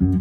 Good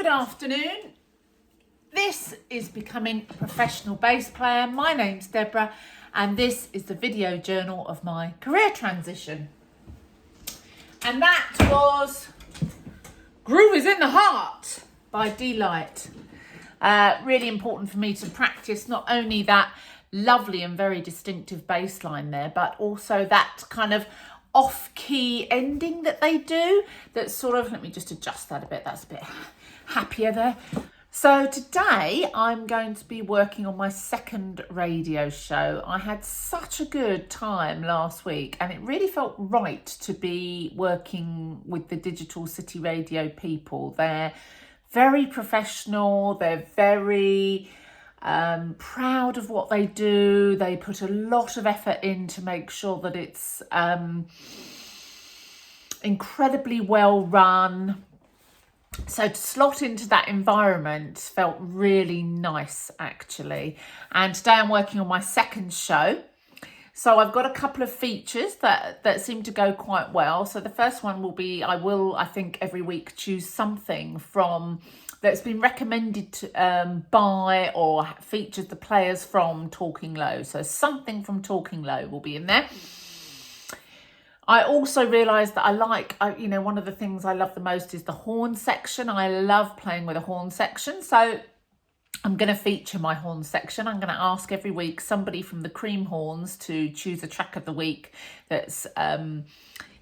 afternoon. This is Becoming a Professional Bass Player. My name's Deborah and this is the video journal of my career transition. And that was Groove is in the Heart by Delight. Really important for me to practice not only that lovely and very distinctive bass line there, but also that kind of off-key ending that they do. That's sort of, let me just adjust that a bit, that's a bit happier there. So today I'm going to be working on my second radio show. I had such a good time last week and it really felt right to be working with the Digital City Radio people. They're very professional, they're very proud of what they do. They put a lot of effort in to make sure that it's incredibly well run. So to slot into that environment felt really nice actually. And today I'm working on my second show. So I've got a couple of features that seem to go quite well. So the first one will be, I think every week choose something from that's been recommended to, by or features the players from Talking Low. So something from Talking Low will be in there. I also realised that one of the things I love the most is the horn section. I love playing with a horn section. So I'm going to feature my horn section. I'm going to ask every week somebody from the Cream Horns to choose a track of the week that's an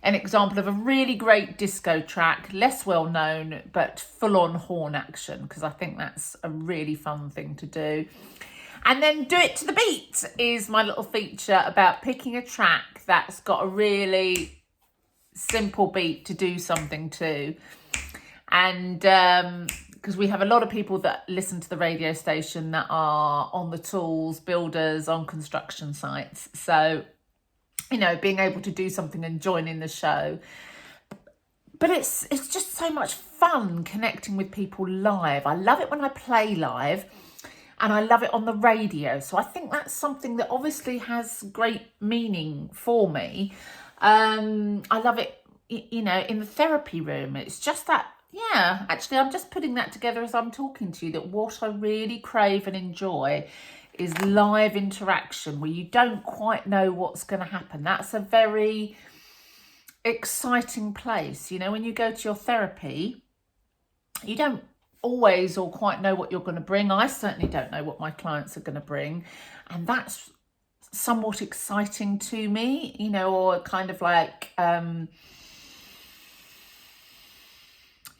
example of a really great disco track, less well known, but full on horn action, because I think that's a really fun thing to do. And then Do It to the Beat is my little feature about picking a track that's got a really simple beat to do something to. And because we have a lot of people that listen to the radio station that are on the tools, builders, on construction sites. So, being able to do something and join in the show. But it's just so much fun connecting with people live. I love it when I play live. And I love it on the radio. So I think that's something that obviously has great meaning for me. I love it, in the therapy room. It's just that, actually, I'm just putting that together as I'm talking to you, that what I really crave and enjoy is live interaction where you don't quite know what's going to happen. That's a very exciting place. When you go to your therapy, you don't always or quite know what you're going to bring. I certainly don't know what my clients are going to bring, and that's somewhat exciting to me, or kind of like you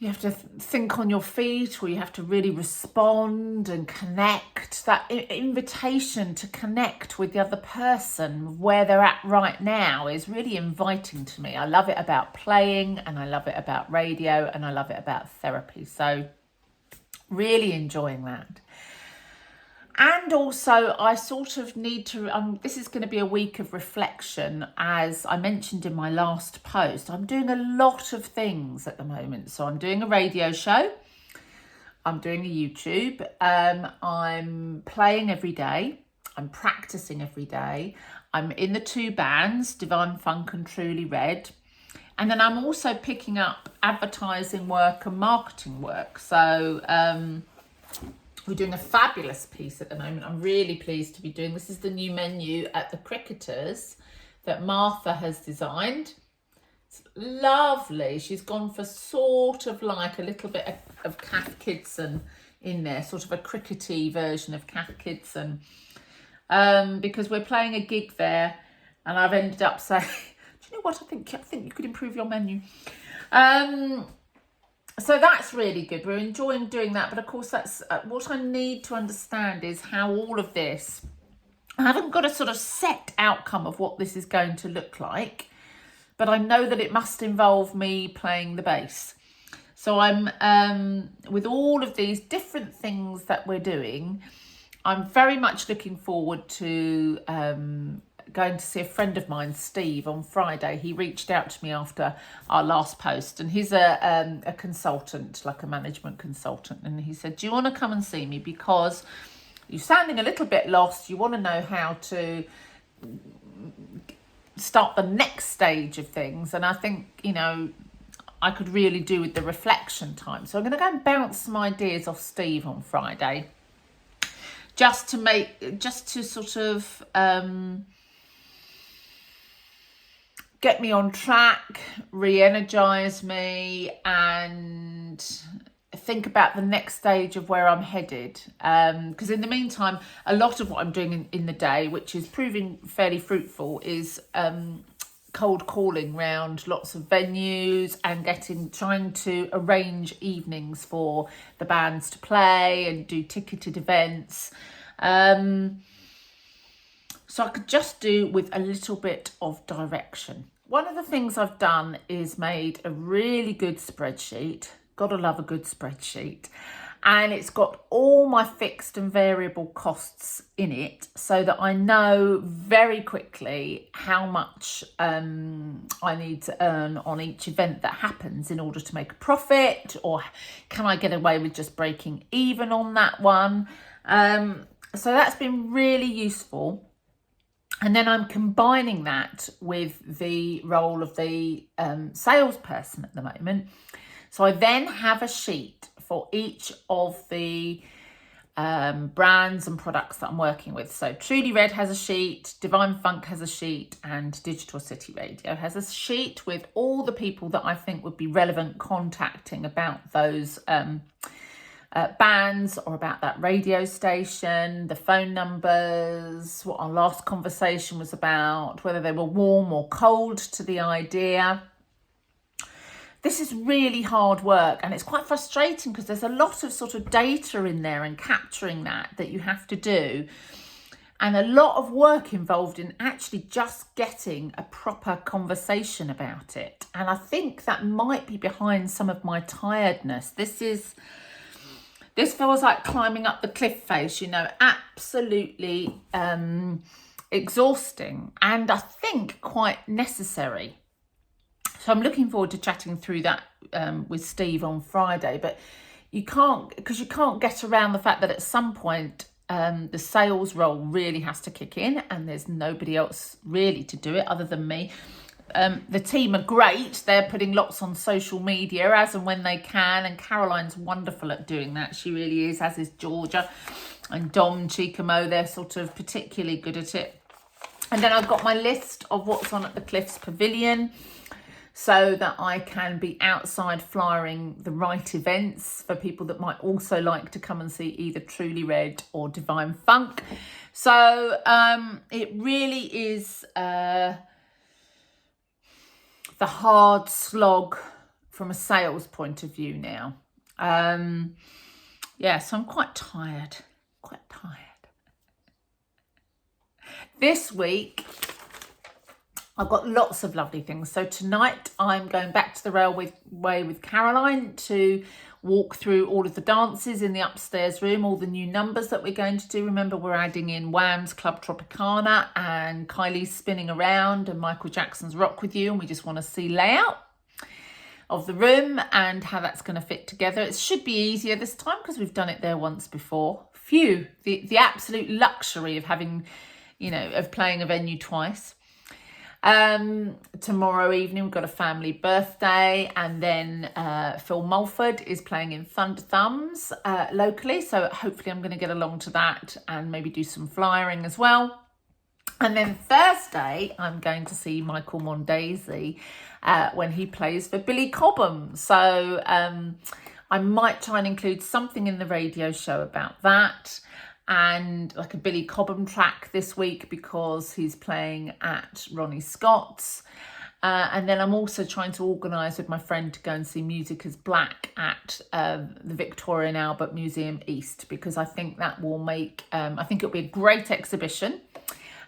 have to think on your feet, or you have to really respond and connect. That invitation to connect with the other person where they're at right now is really inviting to me. I love it about playing, and I love it about radio, and I love it about therapy. So really enjoying that. And also I sort of need to, this is going to be a week of reflection. As I mentioned in my last post, I'm doing a lot of things at the moment. So I'm doing a radio show, I'm doing a YouTube, I'm playing every day, I'm practicing every day, I'm in the two bands, Divine Funk and Truly Red. And then I'm also picking up advertising work and marketing work. So we're doing a fabulous piece at the moment. I'm really pleased to be doing. This is the new menu at the Cricketers that Martha has designed. It's lovely. She's gone for sort of like a little bit of Kath Kidson in there, sort of a crickety version of Kath Kidson. Because we're playing a gig there and I've ended up saying, you know what, I think you could improve your menu. So that's really good. We're enjoying doing that. But of course, that's what I need to understand is how all of this, I haven't got a sort of set outcome of what this is going to look like, but I know that it must involve me playing the bass. So I'm, with all of these different things that we're doing, I'm very much looking forward to going to see a friend of mine, Steve, on Friday. He reached out to me after our last post, and he's a consultant, like a management consultant. And he said, do you want to come and see me? Because you're sounding a little bit lost. You want to know how to start the next stage of things. And I think, you know, I could really do with the reflection time. So I'm going to go and bounce some ideas off Steve on Friday, just to sort of get me on track, re-energize me, and think about the next stage of where I'm headed. Because in the meantime, a lot of what I'm doing in the day, which is proving fairly fruitful, is cold calling round lots of venues and trying to arrange evenings for the bands to play and do ticketed events. So I could just do with a little bit of direction. One of the things I've done is made a really good spreadsheet. Gotta love a good spreadsheet. And it's got all my fixed and variable costs in it, so that I know very quickly how much I need to earn on each event that happens in order to make a profit, or can I get away with just breaking even on that one. So that's been really useful. And then I'm combining that with the role of the salesperson at the moment. So I then have a sheet for each of the brands and products that I'm working with. So Truly Red has a sheet, Divine Funk has a sheet, and Digital City Radio has a sheet with all the people that I think would be relevant contacting about those bands or about that radio station, the phone numbers, what our last conversation was about, whether they were warm or cold to the idea. This is really hard work, and it's quite frustrating because there's a lot of sort of data in there and capturing that you have to do, and a lot of work involved in actually just getting a proper conversation about it. And I think that might be behind some of my tiredness. This feels like climbing up the cliff face, you know, absolutely exhausting, and I think quite necessary. So I'm looking forward to chatting through that with Steve on Friday. But you can't get around the fact that at some point the sales role really has to kick in, and there's nobody else really to do it other than me. The team are great. They're putting lots on social media as and when they can, and Caroline's wonderful at doing that. She really is, as is Georgia and Dom Chikamo. They're sort of particularly good at it. And then I've got my list of what's on at the Cliffs Pavilion, so that I can be outside flyering the right events for people that might also like to come and see either Truly Red or Divine Funk. So it really is the hard slog from a sales point of view now. So I'm quite tired. This week I've got lots of lovely things. So tonight I'm going back to the railway with Caroline to walk through all of the dances in the upstairs room, all the new numbers that we're going to do. Remember, we're adding in Wham's Club Tropicana and Kylie's Spinning Around and Michael Jackson's Rock With You, and we just want to see layout of the room and how that's going to fit together. It should be easier this time because we've done it there once before. Phew, the absolute luxury of having, of playing a venue twice. Tomorrow evening we've got a family birthday, and then Phil Mulford is playing in Thunder Thumbs locally, so hopefully I'm going to get along to that and maybe do some flyering as well. And then Thursday I'm going to see Michael Mondesi when he plays for Billy Cobham, so I might try and include something in the radio show about that, and like a Billy Cobham track this week because he's playing at Ronnie Scott's. And then I'm also trying to organise with my friend to go and see Music is Black at the Victoria and Albert Museum East, because I think that will make, I think it'll be a great exhibition.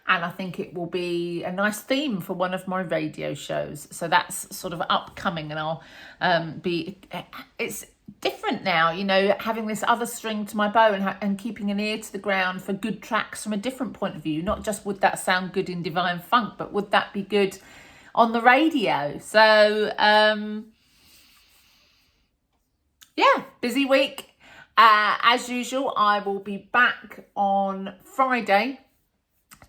and I think it will be a nice theme for one of my radio shows. So that's sort of upcoming, and I'll it's different now, you know, having this other string to my bow and keeping an ear to the ground for good tracks from a different point of view. Not just would that sound good in Divine Funk, but would that be good on the radio? So yeah, busy week. As usual, I will be back on Friday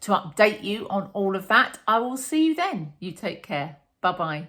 to update you on all of that. I will see you then. You take care. Bye-bye.